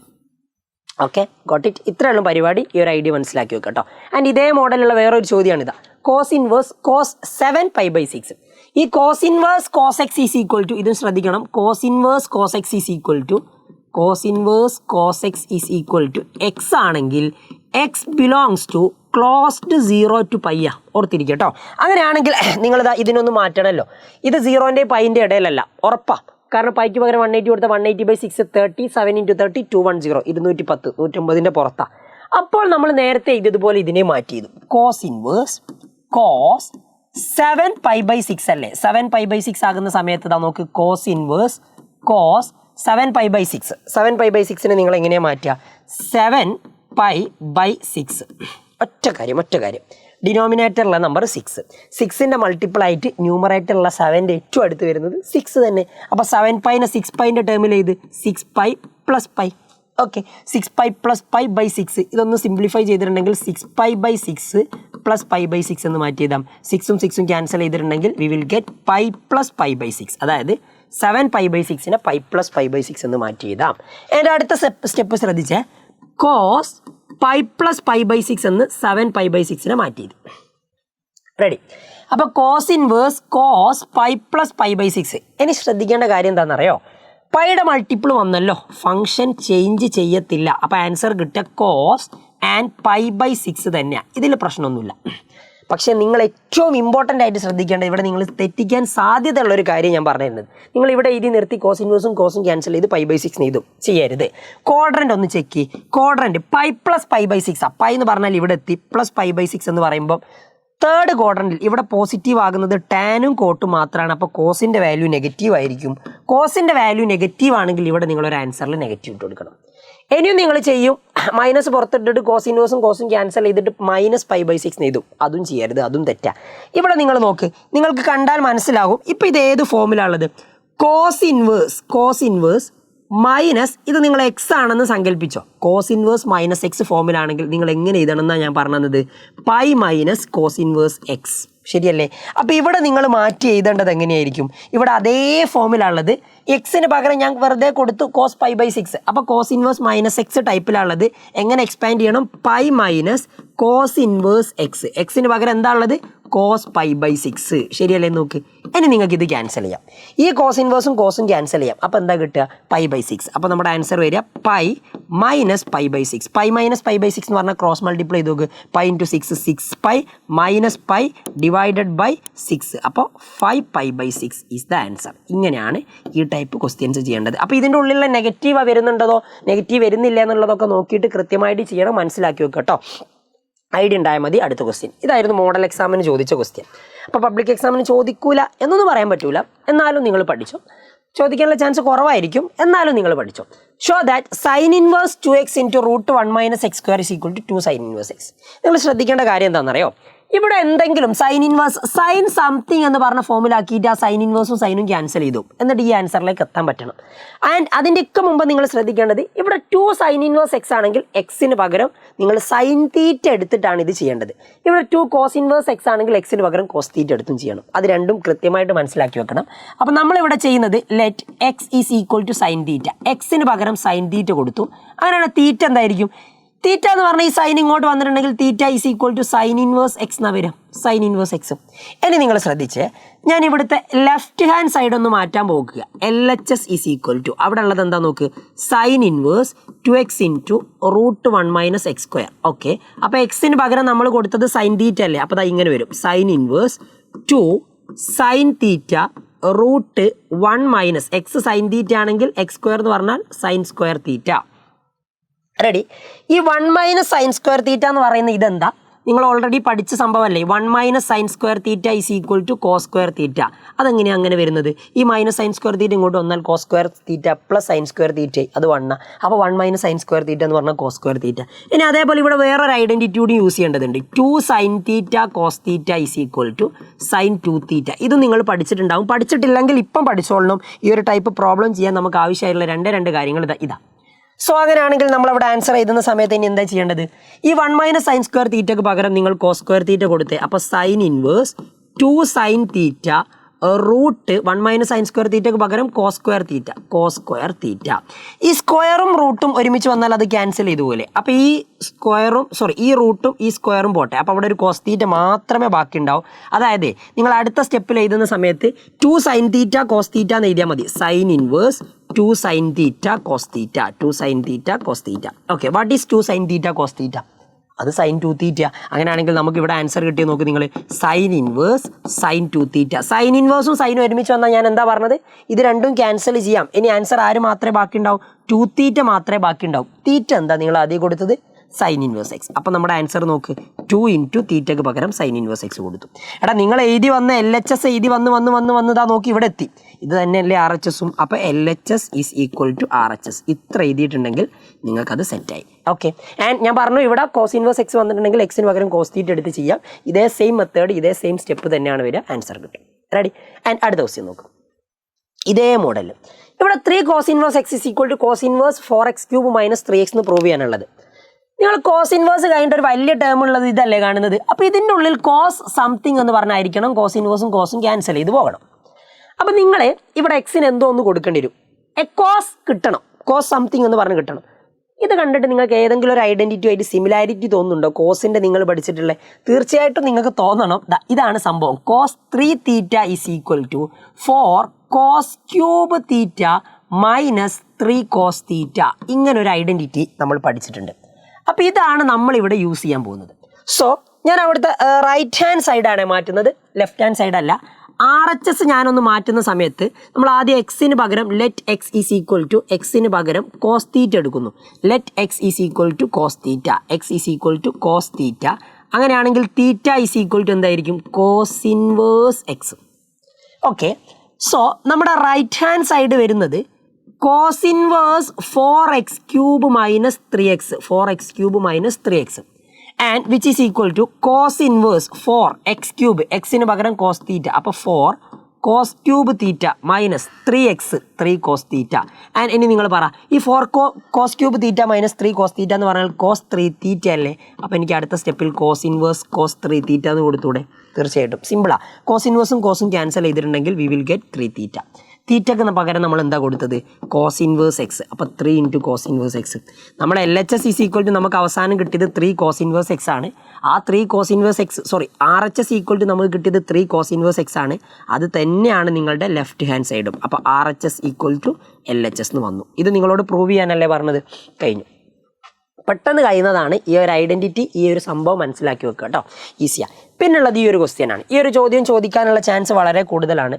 Okay, got it. ഇത്രയുള്ള പരിപാടി. ഈ ഒരു ഐഡിയ മനസ്സിലാക്കി വെക്കാം കേട്ടോ. ആൻഡ് ഇതേ മോഡലുള്ള വേറൊരു ചോദ്യമാണിതാ. Cos inverse cos 7π/6. ഈ cos inverse cos x is equal to, ഇതും ശ്രദ്ധിക്കണം, cos inverse cos x is equal to x ആണെങ്കിൽ x belongs to closed 0 to π. ഓർത്തിരിക്കുക കേട്ടോ. അങ്ങനെയാണെങ്കിൽ നിങ്ങളിതാ ഇതിനൊന്ന് മാറ്റണമല്ലോ. ഇത് 0ൻ്റെ പൈൻ്റെ ഇടയിലല്ല, ഉറപ്പാണ്. കാരണം പൈക്ക് പകരം 180 കൊടുത്താൽ 180/6 30, 7 × 30 210, 210 190ൻ്റെ പുറത്താണ്. അപ്പോൾ നമ്മൾ നേരത്തെ ഇതുപോലെ ഇതിനെ മാറ്റി ചെയ്തു. കോസ് ഇൻവേഴ്സ് കോസ് 7π/6 അല്ലേ? 7π/6 ആകുന്ന സമയത്ത് ഇതാ നോക്ക്, കോസ് ഇൻവേഴ്സ് കോസ് 7π/6. 7π/6നെ നിങ്ങൾ എങ്ങനെയാണ് മാറ്റുക? 7π/6. ഒറ്റ കാര്യം, ഡിനോമിനേറ്ററുള്ള നമ്പർ 6ൻ്റെ മൾട്ടിപ്പിൾ ആയിട്ട് ന്യൂമറേറ്ററുള്ള 7ൻ്റെ ഏറ്റവും അടുത്ത് വരുന്നത് 6 തന്നെ. അപ്പോൾ 7πനെ 6πൻ്റെ ടേമിൽ ചെയ്ത് 6π + π. ഓക്കെ, 6π + π/6. ഇതൊന്ന് സിംപ്ലിഫൈ ചെയ്തിട്ടുണ്ടെങ്കിൽ 6π/6 + π/6 എന്ന് മാറ്റി ചെയ്താൽ 6ഉം 6ഉം ക്യാൻസൽ ചെയ്തിട്ടുണ്ടെങ്കിൽ വി വിൽ ഗെറ്റ് പൈ + π/6. അതായത് 7π/6നെ പൈ + π/6 എന്ന് മാറ്റി ചെയ്താം. എൻ്റെ അടുത്ത സ്റ്റെപ്പ് ശ്രദ്ധിച്ചേ, കോസ് പൈ + π/6 എന്ന് 7π/6നെ മാറ്റി ചെയ്തു. റെഡി? അപ്പോൾ കോസ് ഇൻവേഴ്സ് കോസ് പൈ + π/6. ഇനി ശ്രദ്ധിക്കേണ്ട കാര്യം എന്താണെന്നറിയോ? പൈയുടെ മൾട്ടിപ്പിൾ വന്നല്ലോ, ഫംഗ്ഷൻ ചേഞ്ച് ചെയ്യത്തില്ല. അപ്പോൾ ആൻസർ കിട്ടുക കോസ് ആൻഡ് π/6 തന്നെയാണ്. ഇതിൽ പ്രശ്നമൊന്നുമില്ല. പക്ഷേ നിങ്ങൾ ഏറ്റവും ഇമ്പോർട്ടൻ്റ് ആയിട്ട് ശ്രദ്ധിക്കേണ്ടത്, ഇവിടെ നിങ്ങൾ തെറ്റിക്കാൻ സാധ്യതയുള്ളൊരു കാര്യം ഞാൻ പറഞ്ഞിരുന്നത്, നിങ്ങൾ ഇവിടെ എഴുതി നിർത്തി കോസ് ഇൻവേഴ്സും കോസും ക്യാൻസൽ ചെയ്ത് π/6 എഴുതും ചെയ്യരുത്. ക്വാഡ്രൻ്റ് ഒന്ന് ചെക്ക് ചെയ്യ്. Quadrant pi + π/6. പൈ എന്ന് പറഞ്ഞാൽ ഇവിടെ എത്തി, പ്ലസ് π/6 എന്ന് പറയുമ്പോൾ തേർഡ് ക്വാഡ്രൻറ്റിൽ ഇവിടെ പോസിറ്റീവ് ആകുന്നത് ടാനും കോട്ടും മാത്രമാണ്. അപ്പോൾ കോസിൻ്റെ വാല്യൂ നെഗറ്റീവ് ആയിരിക്കും. കോസിൻ്റെ വാല്യൂ നെഗറ്റീവ് ആണെങ്കിൽ ഇവിടെ നിങ്ങളൊരു ആൻസറിൽ നെഗറ്റീവ് ഇട്ട് കൊടുക്കണം. ഇനിയും നിങ്ങൾ ചെയ്യും മൈനസ് പുറത്തിട്ടിട്ട് കോസ് ഇൻവേഴ്സും കോസും ക്യാൻസൽ ചെയ്തിട്ട് -π/6 എഴുതും. അതും ചെയ്യരുത്, അതും തെറ്റാ. ഇവിടെ നിങ്ങൾ നോക്ക്, നിങ്ങൾക്ക് കണ്ടാൽ മനസ്സിലാകും. ഇപ്പോൾ ഇത് ഏത് ഫോമിലുള്ളത്? കോസ് ഇൻവേഴ്സ് മൈനസ് ഇത് നിങ്ങൾ എക്സ് ആണെന്ന് സങ്കല്പിച്ചോ. കോസ് ഇൻവേഴ്സ് -x ഫോമിലാണെങ്കിൽ നിങ്ങൾ എങ്ങനെ എഴുതണം എന്നാണ് ഞാൻ പറഞ്ഞത്? π മൈനസ് കോസ് ഇൻവേഴ്സ് എക്സ്, ശരിയല്ലേ? അപ്പോൾ ഇവിടെ നിങ്ങൾ മാറ്റി എഴുതേണ്ടത് എങ്ങനെയായിരിക്കും? ഇവിടെ അതേ ഫോമിലുള്ളത് എക്സിന് പകരം ഞാൻ വെറുതെ കൊടുത്തു കോസ് π/6. അപ്പോൾ കോസ് ഇൻവേഴ്സ് -x ടൈപ്പിലുള്ളത് എങ്ങനെ എക്സ്പാൻഡ് ചെയ്യണം? π മൈനസ് കോസ് ഇൻവേഴ്സ് എക്സ്. എക്സിന് പകരം എന്താ ഉള്ളത്? കോസ് π/6, ശരിയല്ലേ? നോക്ക്, ഇനി നിങ്ങൾക്ക് ഇത് ക്യാൻസൽ ചെയ്യാം. ഈ കോസ് ഇൻവേഴ്സും കോസും ക്യാൻസൽ ചെയ്യാം. അപ്പോൾ എന്താ കിട്ടുക? π/6. അപ്പോൾ നമ്മുടെ ആൻസർ വരിക π മൈനസ് π/6. π മൈനസ് π/6 എന്ന് പറഞ്ഞാൽ ക്രോസ് മൾട്ടിപ്ലൈ ചെയ്ത് നോക്ക്. π × 6 6π മൈനസ് π ഡിവൈഡഡ് ബൈ 6. അപ്പോൾ 5π/6 ഈസ് ദ ആൻസർ. ഇങ്ങനെയാണ് ഈ ടൈപ്പ് ക്വസ്റ്റ്യൻസ് ചെയ്യേണ്ടത്. അപ്പോൾ ഇതിൻ്റെ ഉള്ളിലുള്ള നെഗറ്റീവ് വരുന്നുണ്ടോ നെഗറ്റീവ് വരുന്നില്ല എന്നുള്ളതൊക്കെ നോക്കിയിട്ട് കൃത്യമായിട്ട് ചെയ്യണം, മനസ്സിലാക്കി വെക്കുക കേട്ടോ. ഐഡിയ ഉണ്ടായാൽ മതി. അടുത്ത ക്വസ്റ്റ്യൻ ഇതായിരുന്നു മോഡൽ എക്സാമിന് ചോദിച്ച ക്വസ്റ്റ്യൻ. അപ്പോൾ പബ്ലിക് എക്സാമിന് ചോദിക്കൂല എന്നൊന്നും പറയാൻ പറ്റൂല, എന്നാലും നിങ്ങൾ പഠിച്ചോ. ചോദിക്കാനുള്ള ചാൻസ് കുറവായിരിക്കും, എന്നാലും നിങ്ങൾ പഠിച്ചോ. Show that sine inverse 2x × √1 - x² = 2 sign inverse x. നിങ്ങൾ ശ്രദ്ധിക്കേണ്ട കാര്യം എന്താണെന്നറിയോ? ഇവിടെ എന്തെങ്കിലും സൈൻ ഇൻവേഴ്സ് സൈൻ സംതിങ് എന്ന് പറഞ്ഞ ഫോമിലാക്കിയിട്ട് ആ സൈൻ ഇൻവേഴ്സും സൈനും ക്യാൻസൽ ചെയ്തു, എന്നിട്ട് ഈ ആൻസറിലേക്ക് എത്താൻ പറ്റണം. ആൻഡ് അതിൻ്റെയൊക്കെ മുമ്പ് നിങ്ങൾ ശ്രദ്ധിക്കേണ്ടത് ഇവിടെ 2 സൈൻ ഇൻവേഴ്സ് എക്സ് ആണെങ്കിൽ എക്സിന് പകരം നിങ്ങൾ സൈൻ തീറ്റ എടുത്തിട്ടാണ് ഇത് ചെയ്യേണ്ടത്. ഇവിടെ 2 കോസ് ഇൻവേഴ്സ് എക്സ് ആണെങ്കിൽ എക്സിന് പകരം കോസ് തീറ്റ എടുത്തും ചെയ്യണം. അത് രണ്ടും കൃത്യമായിട്ട് മനസ്സിലാക്കി വെക്കണം. അപ്പോൾ നമ്മളിവിടെ ചെയ്യുന്നത് let x is equal to sine theta. എക്സിന് പകരം സൈൻ തീറ്റ കൊടുത്തു. അങ്ങനെയാണ് തീറ്റ എന്തായിരിക്കും? തീറ്റ എന്ന് പറഞ്ഞാൽ ഈ സൈൻ ഇങ്ങോട്ട് വന്നിട്ടുണ്ടെങ്കിൽ theta is equal to sine inverse x എന്നാണ് വരും, സൈൻ ഇൻവേഴ്സ് എക്സും. ഇനി നിങ്ങൾ ശ്രദ്ധിച്ച്, ഞാൻ ഇവിടുത്തെ ലെഫ്റ്റ് ഹാൻഡ് സൈഡ് ഒന്ന് മാറ്റാൻ പോകുക. LHS ഈസ് ഈക്വൽ ടു അവിടെ ഉള്ളത് എന്താ നോക്ക്? Sine inverse 2x × √1 - x². Okay, അപ്പോൾ എക്സിന് പകരം നമ്മൾ കൊടുത്തത് സൈൻ തീറ്റ അല്ലേ? അപ്പോൾ അത് ഇങ്ങനെ വരും, sign inverse 2 sine theta √1 - x sine theta ആണെങ്കിൽ x² എന്ന് പറഞ്ഞാൽ സൈൻ സ്ക്വയർ തീറ്റ. റെഡി? ഈ 1 - സൈൻ സ്ക്വയർ തീറ്റ എന്ന് പറയുന്നത് ഇതെന്താ? നിങ്ങൾ ഓൾറെഡി പഠിച്ച സംഭവമല്ലേ? 1 - sine square theta is equal to cos square theta. അതെങ്ങനെയാണ് അങ്ങനെ വരുന്നത്? ഈ മൈനസ് സൈൻ സ്ക്വയർ തീറ്റ ഇങ്ങോട്ട് വന്നാൽ cos square theta plus sine square theta അത് 1. അപ്പോൾ 1 - സൈൻ സ്ക്വയർ തീറ്റ എന്ന് പറഞ്ഞാൽ കോസ് സ്ക്വയർ തീറ്റ. ഇനി അതേപോലെ ഇവിടെ വേറൊരു ഐഡൻറ്റിറ്റി കൂടി യൂസ് ചെയ്യേണ്ടതുണ്ട്. 2 sine theta cos theta is equal to sine 2 theta. ഇത് നിങ്ങൾ പഠിച്ചിട്ടുണ്ടാവും. പഠിച്ചിട്ടില്ലെങ്കിൽ ഇപ്പം പഠിച്ചോളണം. ഈ ഒരു ടൈപ്പ് പ്രോബ്ലം ചെയ്യാൻ നമുക്ക് ആവശ്യമായിട്ടുള്ള രണ്ട് കാര്യങ്ങൾ ഇതാ. സോ അങ്ങനെയാണെങ്കിൽ നമ്മളവിടെ ആൻസർ എഴുതുന്ന സമയത്ത് ഇനി എന്താ ചെയ്യേണ്ടത്? ഈ 1 - സൈൻ സ്ക്വയർ തീറ്റയ്ക്ക് പകരം നിങ്ങൾ കോസ് സ്ക്വയർ തീറ്റ കൊടുത്തേ. അപ്പോൾ sine inverse 2 sine theta √1 - sine square തീറ്റയ്ക്ക് പകരം കോസ് സ്ക്വയർ തീറ്റ. ഈ സ്ക്വയറും റൂട്ടും ഒരുമിച്ച് വന്നാൽ അത് ക്യാൻസൽ ചെയ്തു പോലെ. അപ്പോൾ ഈ റൂട്ടും ഈ സ്ക്വയറും പോട്ടെ. അപ്പോൾ അവിടെ ഒരു കോസ് തീറ്റ മാത്രമേ ബാക്കി ഉണ്ടാവും. അതായത് നിങ്ങൾ അടുത്ത സ്റ്റെപ്പിൽ എഴുതുന്ന സമയത്ത് 2 സൈൻ തീറ്റ കോസ് തീറ്റ എന്ന് എഴുതിയാൽ മതി. Sine inverse 2 sine theta cos theta. Okay, what is 2 sine theta cos theta? അത് സൈൻ 2 തീറ്റ. അങ്ങനെയാണെങ്കിൽ നമുക്ക് ഇവിടെ ആൻസർ കിട്ടിയ നോക്ക് നിങ്ങൾ, സൈൻ ഇൻവേഴ്സ് സൈൻ 2 തീറ്റ. സൈൻ ഇൻവേഴ്സും സൈനും ഒരുമിച്ച് വന്നാൽ ഞാൻ എന്താ പറഞ്ഞത്? ഇത് രണ്ടും ക്യാൻസൽ ചെയ്യാം. ഇനി ആൻസർ ആര് മാത്രമേ ബാക്കി ഉണ്ടാവും? 2 തീറ്റ മാത്രമേ ബാക്കി ഉണ്ടാവും. തീറ്റ എന്താ നിങ്ങൾ ആദ്യം കൊടുത്തത്? Sign inverse x. അപ്പോൾ നമ്മുടെ ആൻസർ നോക്ക്, 2 × തീറ്റയ്ക്ക് പകരം സൈൻ ഇൻവേഴ്സ് എക്സ് കൊടുത്തു. എടാ നിങ്ങൾ എഴുതി വന്ന LHS എഴുതി വന്നതാ നോക്കി ഇവിടെ എത്തി. ഇത് തന്നെയല്ലേ RHSും? അപ്പോൾ LHS is equal to RHS. ഇത്ര എഴുതിയിട്ടുണ്ടെങ്കിൽ നിങ്ങൾക്കത് സെറ്റായി. ഓക്കെ, ആൻഡ് ഞാൻ പറഞ്ഞു ഇവിടെ കോസ് ഇൻവേഴ്സ് എക്സ് വന്നിട്ടുണ്ടെങ്കിൽ എക്സിന് പകരം കോസ് തീറ്റ എടുത്ത് ചെയ്യാം. ഇതേ സെയിം മെത്തേഡ്, ഇതേ സെയിം സ്റ്റെപ്പ് തന്നെയാണ് വരിക, ആൻസർ കിട്ടും. റെഡി? ആൻഡ് അടുത്ത ക്വസ്റ്റ്യൻ നോക്കും. ഇതേ മോഡൽ ഇവിടെ 3 cos inverse x is equal to cos inverse 4x³ - 3x എന്ന് പ്രൂവ് ചെയ്യാനുള്ളത്. നിങ്ങൾ കോസ് ഇൻവേഴ്സ് കഴിഞ്ഞിട്ട് ഒരു വലിയ ടേം ഉള്ളത് ഇതല്ലേ കാണുന്നത്? അപ്പോൾ ഇതിൻ്റെ ഉള്ളിൽ കോസ് സംതിങ് എന്ന് പറഞ്ഞായിരിക്കണം കോസ് ഇൻവേഴ്സും കോസും ക്യാൻസൽ ചെയ്ത് പോകണം. അപ്പോൾ നിങ്ങൾ ഇവിടെ എക്സിന് എന്തോ ഒന്ന് കൊടുക്കേണ്ടി വരും. കോസ് കിട്ടണം, കോസ് സംതിങ് എന്ന് പറഞ്ഞ് കിട്ടണം. ഇത് കണ്ടിട്ട് നിങ്ങൾക്ക് ഏതെങ്കിലും ഒരു ഐഡൻറ്റിറ്റി ആയിട്ട് സിമിലാരിറ്റി തോന്നുന്നുണ്ടോ? കോസിൻ്റെ നിങ്ങൾ പഠിച്ചിട്ടുള്ള തീർച്ചയായിട്ടും നിങ്ങൾക്ക് തോന്നണം ഇതാണ് സംഭവം. Cos 3 theta is equal to 4 cos cube theta minus 3 cos theta. ഇങ്ങനൊരു ഐഡൻറ്റിറ്റി നമ്മൾ പഠിച്ചിട്ടുണ്ട്. അപ്പോൾ ഇതാണ് നമ്മളിവിടെ യൂസ് ചെയ്യാൻ പോകുന്നത്. സോ ഞാൻ അവിടുത്തെ റൈറ്റ് ഹാൻഡ് സൈഡാണ് മാറ്റുന്നത്, ലെഫ്റ്റ് ഹാൻഡ് സൈഡല്ല. RHS ഞാനൊന്ന് മാറ്റുന്ന സമയത്ത് നമ്മൾ ആദ്യം എക്സിന് പകരം let x is equal to എക്സിന് പകരം കോസ് തീറ്റ എടുക്കുന്നു. Let x is equal to cos theta, x is equal to cos theta. അങ്ങനെയാണെങ്കിൽ തീറ്റ ഈസ് ഈക്വൽ ടു എന്തായിരിക്കും? Cos inverse x. Okay, so നമ്മുടെ റൈറ്റ് ഹാൻഡ് സൈഡ് വരുന്നത് cos inverse 4x cube minus 3x 4x cube minus 3x and which is equal to cos inverse 4x cube എക്സിന് പകരം cos theta അപ്പോൾ 4 cos cube theta minus 3x 3 cos theta and ഇനി നിങ്ങൾ പറ ഈ 4 cos cube theta minus 3 cos theta എന്ന് പറഞ്ഞാൽ cos 3 തീറ്റ അല്ലേ. അപ്പോൾ എനിക്ക് അടുത്ത സ്റ്റെപ്പിൽ കോസ് ഇൻവേഴ്സ് കോസ് 3 തീറ്റ എന്ന് കൊടുത്തൂടെ? തീർച്ചയായിട്ടും സിമ്പിളാണ്. കോസ് ഇൻവേഴ്സും കോസും ക്യാൻസൽ ചെയ്തിട്ടുണ്ടെങ്കിൽ വി വിൽ ഗെറ്റ് 3 തീറ്റ. തീറ്റക്ക് പകരം നമ്മൾ എന്താ കൊടുത്തത്? Cos inverse x. അപ്പോൾ 3 ഇൻറ്റു കോസ് ഇൻവേഴ്സ് എക്സ്. നമ്മുടെ LHS ഈസ് ഈക്വൽ ടു നമുക്ക് അവസാനം കിട്ടിയത് 3 കോസ് ഇൻവേഴ്സ് എക്സ് ആണ്. ആ 3 cos inverse x RHS equal to നമുക്ക് കിട്ടിയത് 3 കോസ് ഇൻവേഴ്സ് എക്സ് ആണ്. അത് തന്നെയാണ് നിങ്ങളുടെ ലെഫ്റ്റ് ഹാൻഡ് സൈഡും. അപ്പോൾ RHS ഈക്വൽ ടു LHS എന്ന് വന്നു. ഇത് നിങ്ങളോട് പ്രൂവ് ചെയ്യാനല്ലേ പറഞ്ഞത്? കഴിഞ്ഞു. പെട്ടെന്ന് കഴിയുന്നതാണ് ഈ ഒരു ഐഡൻറ്റിറ്റി, ഈ ഒരു സംഭവം മനസ്സിലാക്കി വെക്കുക കേട്ടോ. ഈസിയാണ്. പിന്നുള്ളത് ഈ ഒരു ക്വസ്റ്റ്യൻ ആണ്. ഈ ഒരു ചോദ്യം ചോദിക്കാനുള്ള ചാൻസ് വളരെ കൂടുതലാണ്.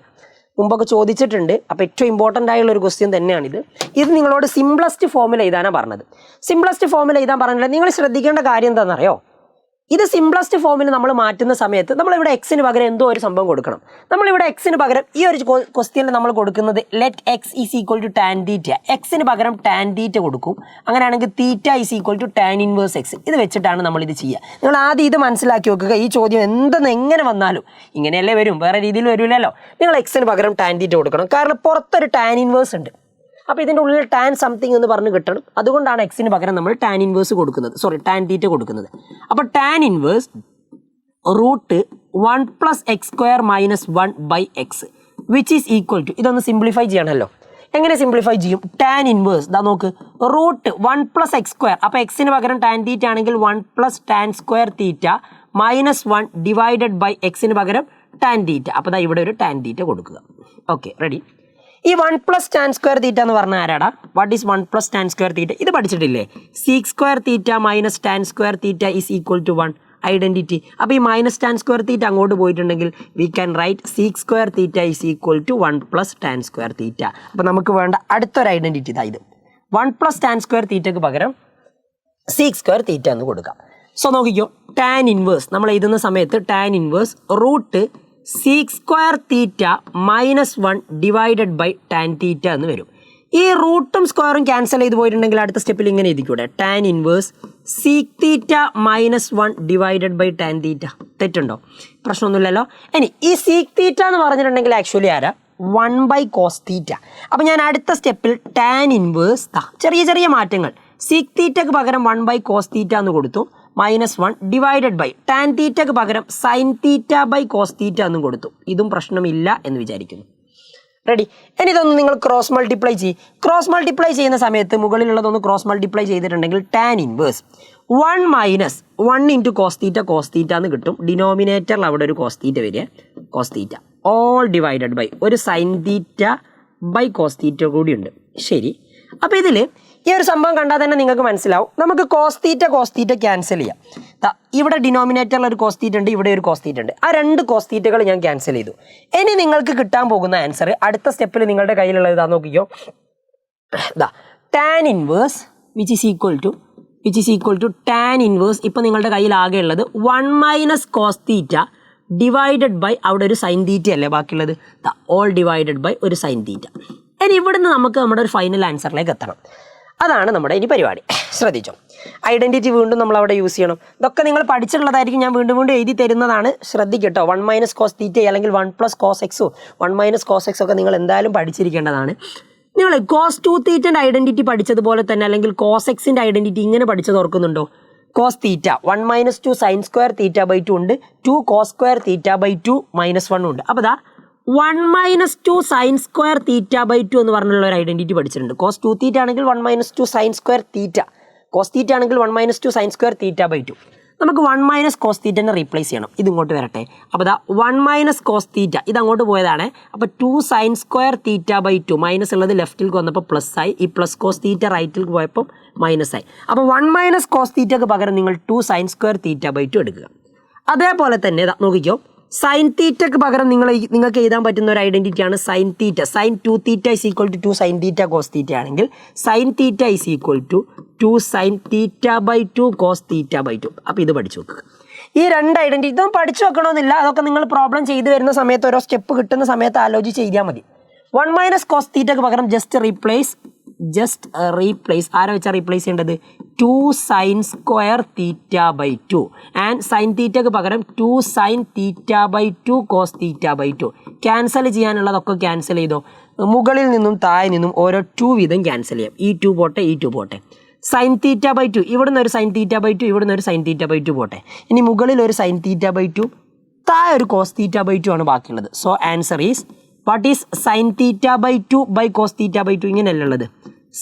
മുമ്പൊക്കെ ചോദിച്ചിട്ടുണ്ട്. അപ്പോൾ ഏറ്റവും ഇമ്പോർട്ടൻ്റ് ആയുള്ള ഒരു ക്വസ്റ്റ്യൻ തന്നെയാണിത്. ഇത് നിങ്ങളോട് സിംപ്ലസ്റ്റ് ഫോമിൽ എഴുതാനാണ് പറഞ്ഞത്. സിംപ്ലസ്റ്റ് ഫോമിൽ എഴുതാൻ പറഞ്ഞില്ല. നിങ്ങൾ ശ്രദ്ധിക്കേണ്ട കാര്യം എന്താണെന്നറിയോ? ഇത് സിംപ്ലസ്റ്റ് ഫോമിൽ നമ്മൾ മാറ്റുന്ന സമയത്ത് നമ്മളിവിടെ എക്സിന് പകരം എന്തോ ഒരു സംഭവം കൊടുക്കണം. നമ്മളിവിടെ എക്സിന് പകരം ഈ ഒരു ക്വസ്റ്റ്യനിൽ നമ്മൾ കൊടുക്കുന്നത് let x is equal to tan theta. എക്സിന് പകരം ടാൻ തീറ്റ കൊടുക്കും. അങ്ങനെയാണെങ്കിൽ theta is equal to tan inverse x. ഇത് വെച്ചിട്ടാണ് നമ്മളിത് ചെയ്യുക. നിങ്ങൾ ആദ്യം ഇത് മനസ്സിലാക്കി വെക്കുക. ഈ ചോദ്യം എന്തെന്ന് എങ്ങനെ വന്നാലും ഇങ്ങനെയല്ലേ വരും, വേറെ രീതിയിൽ വരില്ലല്ലോ. നിങ്ങൾ എക്സിന് പകരം ടാൻ തീറ്റ കൊടുക്കണം. കാരണം പുറത്തൊരു ടാൻ ഇൻവേഴ്സ് ഉണ്ട്. അപ്പോൾ ഇതിൻ്റെ ഉള്ളിൽ ടാൻ സംതിങ് എന്ന് പറഞ്ഞ് കിട്ടണം. അതുകൊണ്ടാണ് എക്സിന് പകരം നമ്മൾ ടാൻ ഇൻവേഴ്സ് കൊടുക്കുന്നത്, ടാൻ തീറ്റ കൊടുക്കുന്നത്. അപ്പോൾ tan inverse root 1 + x² - 1/x which is equal to, ഇതൊന്ന് സിംപ്ലിഫൈ ചെയ്യണമല്ലോ. എങ്ങനെ സിംപ്ലിഫൈ ചെയ്യും? ടാൻ ഇൻവേഴ്സ് ഇതാ നോക്ക്, റൂട്ട് 1 + x². അപ്പോൾ എക്സിന് പകരം ടാൻ തീറ്റ ആണെങ്കിൽ 1 + tan² തീറ്റ -1 ഡിവൈഡഡ് ബൈ എക്സിന് പകരം ടാൻ തീറ്റ. അപ്പോൾ ദാ ഇവിടെ ഒരു ടാൻ തീറ്റ കൊടുക്കുക. Okay, ready. ഈ 1 + tan² തീറ്റ എന്ന് പറഞ്ഞാൽ ആരാടാ? What is 1 + tan² theta? ഇത് പഠിച്ചിട്ടില്ലേ? sec² theta minus tan² theta is equal to 1 identity. അപ്പോൾ ഈ -tan² തീറ്റ അങ്ങോട്ട് പോയിട്ടുണ്ടെങ്കിൽ we can write sec² theta is equal to 1 + tan² theta. അപ്പോൾ നമുക്ക് വേണ്ട അടുത്തൊരു ഐഡൻറ്റിറ്റി ഇതാ ഇത്. 1 + tan² തീറ്റയ്ക്ക് പകരം sec² തീറ്റ എന്ന് കൊടുക്കാം. സോ നോക്കിക്കോ, ടാൻ ഇൻവേഴ്സ് നമ്മൾ എഴുതുന്ന സമയത്ത് tan inverse root sec² theta -1 divided by tan theta എന്ന് വരും. ഈ റൂട്ടും സ്ക്വയറും ക്യാൻസൽ ചെയ്ത് പോയിട്ടുണ്ടെങ്കിൽ അടുത്ത സ്റ്റെപ്പിൽ ഇങ്ങനെ എഴുതിക്കൂടെ? Tan inverse sec theta -1 divided by tan theta. തെറ്റുണ്ടോ? പ്രശ്നമൊന്നുമില്ലല്ലോ. ഇനി ഈ സീക് തീറ്റ എന്ന് പറഞ്ഞിട്ടുണ്ടെങ്കിൽ ആക്ച്വലി ആരാ? 1/cos തീറ്റ. അപ്പോൾ ഞാൻ അടുത്ത സ്റ്റെപ്പിൽ ടാൻ ഇൻവേഴ്സ് ചെറിയ ചെറിയ മാറ്റങ്ങൾ, സീക് തീറ്റക്ക് പകരം 1/cos തീറ്റ എന്ന് കൊടുത്തു, -1 ഡിവൈഡഡ് ബൈ ടാൻ തീറ്റക്ക് പകരം sine theta by cos theta എന്നും കൊടുത്തു. ഇതും പ്രശ്നമില്ല എന്ന് വിചാരിക്കുന്നു. റെഡി? ഇനി ഇതൊന്ന് നിങ്ങൾ ക്രോസ് മൾട്ടിപ്ലൈ ചെയ്യും. ക്രോസ് മൾട്ടിപ്ലൈ ചെയ്യുന്ന സമയത്ത് മുകളിലുള്ളതൊന്ന് ക്രോസ് മൾട്ടിപ്ലൈ ചെയ്തിട്ടുണ്ടെങ്കിൽ tan inverse 1 - 1 into cos theta എന്ന് കിട്ടും. ഡിനോമിനേറ്ററിൽ അവിടെ ഒരു കോസ് തീറ്റ വരിക, cos theta all divided by ഒരു sine theta by cos theta കൂടിയുണ്ട്. ശരി. അപ്പോൾ ഇതിൽ ഈ ഒരു സംഭവം കണ്ടാൽ തന്നെ നിങ്ങൾക്ക് മനസ്സിലാവും. നമുക്ക് കോസ് തീറ്റ ക്യാൻസൽ ചെയ്യാം. ഇവിടെ ഡിനോമിനേറ്ററിൽ ഒരു കോസ് തീറ്റ ഉണ്ട്, ഇവിടെ ഒരു കോസ് തീറ്റ ഉണ്ട്. ആ 2 കോസ് തീറ്റകൾ ഞാൻ ക്യാൻസൽ ചെയ്തു. ഇനി നിങ്ങൾക്ക് കിട്ടാൻ പോകുന്ന ആൻസർ അടുത്ത സ്റ്റെപ്പിൽ നിങ്ങളുടെ കയ്യിലുള്ളത് ഇതാ നോക്കിക്കോ. Tan inverse which is equal to tan inverse. ഇപ്പോൾ നിങ്ങളുടെ കയ്യിൽ ആകെ ഉള്ളത് 1 - cos തീറ്റ ഡിവൈഡഡ് ബൈ അവിടെ ഒരു സൈൻ തീറ്റ അല്ലേ ബാക്കിയുള്ളത്, ഓൾ ഡിവൈഡഡ് ബൈ ഒരു സൈൻ തീറ്റ. ഇനി ഇവിടുന്ന് നമുക്ക് നമ്മുടെ ഒരു ഫൈനൽ ആൻസറിലേക്ക് എത്തണം. അതാണ് നമ്മുടെ ഇനി പരിപാടി. ശ്രദ്ധിച്ചോ, ഐഡൻറ്റിറ്റി വീണ്ടും നമ്മൾ അവിടെ യൂസ് ചെയ്യണം. ഇതൊക്കെ നിങ്ങൾ പഠിച്ചിട്ടുള്ളതായിരിക്കും, ഞാൻ വീണ്ടും എഴുതി തരുന്നതാണ്. ശ്രദ്ധിക്കട്ടോ. 1 - cos തീറ്റ അല്ലെങ്കിൽ 1 + cos x 1 - cos x ഒക്കെ നിങ്ങൾ എന്തായാലും പഠിച്ചിരിക്കേണ്ടതാണ്. നിങ്ങൾ cos 2 തീറ്റൻ്റെ ഐഡൻറ്റിറ്റി പഠിച്ചതുപോലെ തന്നെ അല്ലെങ്കിൽ cos x-ൻ്റെ ഐഡൻറ്റിറ്റി ഇങ്ങനെ പഠിച്ചത് ഓർക്കുന്നുണ്ടോ? cos തീറ്റ 1 - 2 sin² θ/2 ഉണ്ട്, 2 cos² θ/2 -1 ഉണ്ട്. അപ്പോൾ 1 - 2 sin² θ/2 എന്ന് പറഞ്ഞുള്ള ഒരു ഐഡൻറ്റിറ്റി പഠിച്ചിട്ടുണ്ട്. cos 2 തീറ്റ ആണെങ്കിൽ 1 - 2 sin² തീറ്റ, cos തീറ്റ ആണെങ്കിൽ 1 - 2 sin² θ/2. നമുക്ക് 1 - cos തീറ്റനെ റീപ്ലേസ് ചെയ്യണം. ഇത് ഇങ്ങോട്ട് വരട്ടെ. അപ്പോൾ 1 - cos തീറ്റ ഇത് അങ്ങോട്ട് പോയതാണ്. അപ്പോൾ 2 sin² θ/2 മൈനസ് ഉള്ളത് ലെഫ്റ്റിലേക്ക് വന്നപ്പോൾ പ്ലസ് ആയി, ഈ പ്ലസ് കോസ് തീറ്റ റൈറ്റിലേക്ക് പോയപ്പോൾ മൈനസ് ആയി. അപ്പോൾ 1 - cos തീറ്റക്ക് പകരം നിങ്ങൾ 2 sin² θ/2 എടുക്കുക. അതേപോലെ തന്നെ നോക്കിക്കോ, സൈൻ തീറ്റക്ക് പകരം നിങ്ങൾക്ക് എഴുതാൻ പറ്റുന്ന ഒരു ഐഡൻറ്റിറ്റിയാണ് sine theta. Sine 2 theta is equal to 2 sine theta cos theta ആണെങ്കിൽ sine theta is equal to 2 sine θ/2 cos θ/2. അപ്പോൾ ഇത് പഠിച്ചു വെക്കുക. ഈ 2 ഐഡൻറ്റിറ്റി ഇതൊന്നും പഠിച്ചു വെക്കണമെന്നില്ല. അതൊക്കെ നിങ്ങൾ പ്രോബ്ലം ചെയ്തു വരുന്ന സമയത്ത് ഓരോ സ്റ്റെപ്പ് കിട്ടുന്ന സമയത്ത് ആലോചിച്ച് ചെയ്താൽ മതി. 1 മൈനസ് കോസ് തീറ്റക്ക് പകരം ജസ്റ്റ് റീപ്ലേസ് ആരെ വെച്ചാൽ റീപ്ലേസ് ചെയ്യേണ്ടത് 2 sine square theta by 2 and sine തീറ്റക്ക് പകരം 2 sine theta by 2 cos theta by 2. Cancel ചെയ്യാനുള്ളതൊക്കെ ക്യാൻസൽ ചെയ്തോ. മുകളിൽ നിന്നും താഴെ നിന്നും ഓരോ 2 വീതം ക്യാൻസൽ ചെയ്യാം. ഈ 2 പോട്ടെ, ഈ 2 പോട്ടെ. സൈൻ തീറ്റ ബൈ 2 ഇവിടുന്ന് ഒരു സൈൻ തീറ്റ ബൈ 2, ഇവിടുന്ന് ഒരു സൈൻ തീറ്റ ബൈ 2 പോട്ടെ. ഇനി മുകളിൽ ഒരു സൈൻ തീറ്റ ബൈ 2, താഴെ ഒരു കോസ് തീറ്റ ബൈ 2 ആണ് ബാക്കിയുള്ളത്. So answer is what is sine theta by 2 by cos theta by 2. ഇങ്ങനെയല്ല ഉള്ളത്,